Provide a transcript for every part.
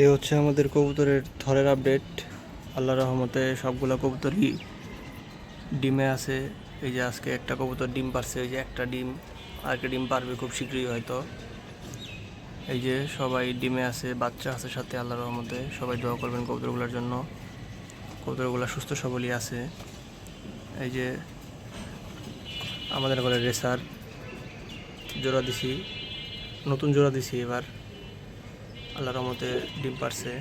এই হচ্ছে আমাদের কবুতরের থরের আপডেট। আল্লাহর রহমতে সবগুলো কবুতরই ডিমে আছে। এই যে আজকে একটা কবুতর ডিম পারছে, এই যে একটা ডিম, আর একটা ডিম পারবে খুব শীঘ্রই হয়তো। এই যে সবাই ডিমে আছে, বাচ্চা আছে সাথে। আল্লাহর রহমতে সবাই দোয়া করবেন কবুতরগুলোর জন্য। কবুতরগুলো সুস্থ সবলই আছে। এই যে আমাদের ঘরে রেসার জোড়া দিছি, নতুন জোড়া দিছি এবার। আল্লাহর রহমতে ডিম পারছে।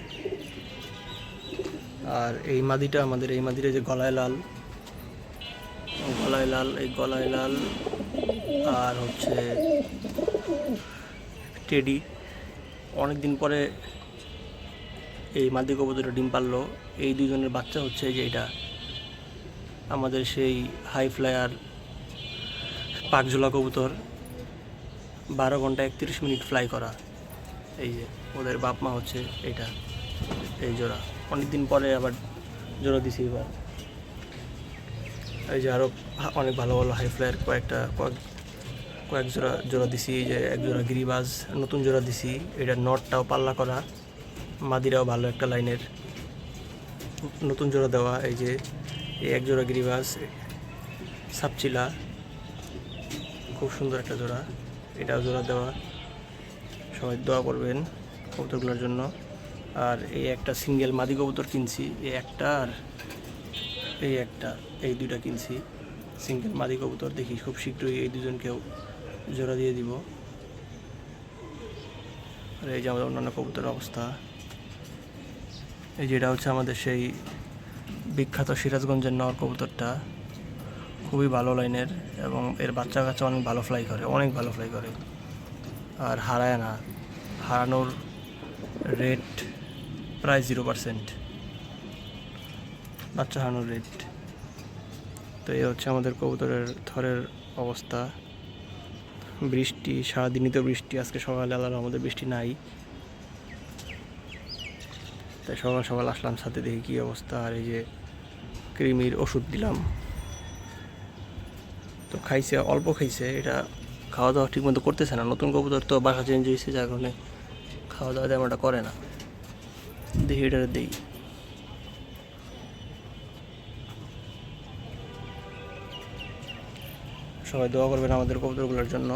আর এই মাদিটা, আমাদের এই মাদিটা যে গলায় লাল, এই গলায় লাল আর হচ্ছে টেডি। অনেক দিন পরে এই মাদি কবুতরটা ডিম পারলো। এই দুজনের বাচ্চা হচ্ছে এই যে এটা আমাদের সেই হাই ফ্লায়ার পাকঝোলা কবুতর, 12 ঘন্টা 31 মিনিট ফ্লাই করা। এই যে ওদের বাপ মা হচ্ছে এইটা, এই জোড়া। অনেক দিন পরে আবার জোড়া দিছি এবার। এই যে আরও অনেক ভালো ভালো হাই ফ্লায়ার কয়েক জোড়া দিছি। এই যে এক জোড়া গিরিবাজ নতুন জোড়া দিছি। এটা নটটাও পাল্লা করা, মাদিরাও ভালো একটা লাইনের নতুন জোড়া দেওয়া। এই যে এই এক জোড়া গিরিবাজ সাপচিলা, খুব সুন্দর একটা জোড়া, এটাও জোড়া দেওয়া। সবাই দোয়া করবেন কবুতরগুলোর জন্য। আর এই একটা সিঙ্গেল মাদি কবুতর কিনছি, এই একটা আর এই একটা, এই দুইটা কিনছি সিঙ্গেল মাদি কবুতর। দেখি খুব শীঘ্রই এই দুজনকেও জোড়া দিয়ে দিব। আর এই যে আমাদের অন্যান্য কবুতরের অবস্থা। এই যেটা হচ্ছে আমাদের সেই বিখ্যাত সিরাজগঞ্জের নর কবুতরটা, খুবই ভালো লাইনের এবং এর বাচ্চা কাচ্চা অনেক ভালো ফ্লাই করে, অনেক ভালো ফ্লাই করে। আর হারায় না, হারানোর রেট প্রায় 0%, বাচ্চা হারানোর রেট। তো এই হচ্ছে আমাদের কবুতরের থরের অবস্থা। বৃষ্টি, সারাদিনই তো বৃষ্টি। আজকে সকালে আল্লাহর আমাদের বৃষ্টি নাই, তাই সকাল সকাল আসলাম সাথে, দেখি কী অবস্থা। আর এই যে কৃমির ওষুধ দিলাম, তো খাইছে, অল্প খাইছে। এটা খাওয়া দাওয়া ঠিক মতো করতেছে না। নতুন কবুতর তো, বাসা চেঞ্জ হয়েছে, যার কারণে খাওয়া দাওয়া তেমন একটা করে না। দেখি এটা দিই। সবাই দোয়া করবেন আমাদের কবুতরগুলোর জন্য।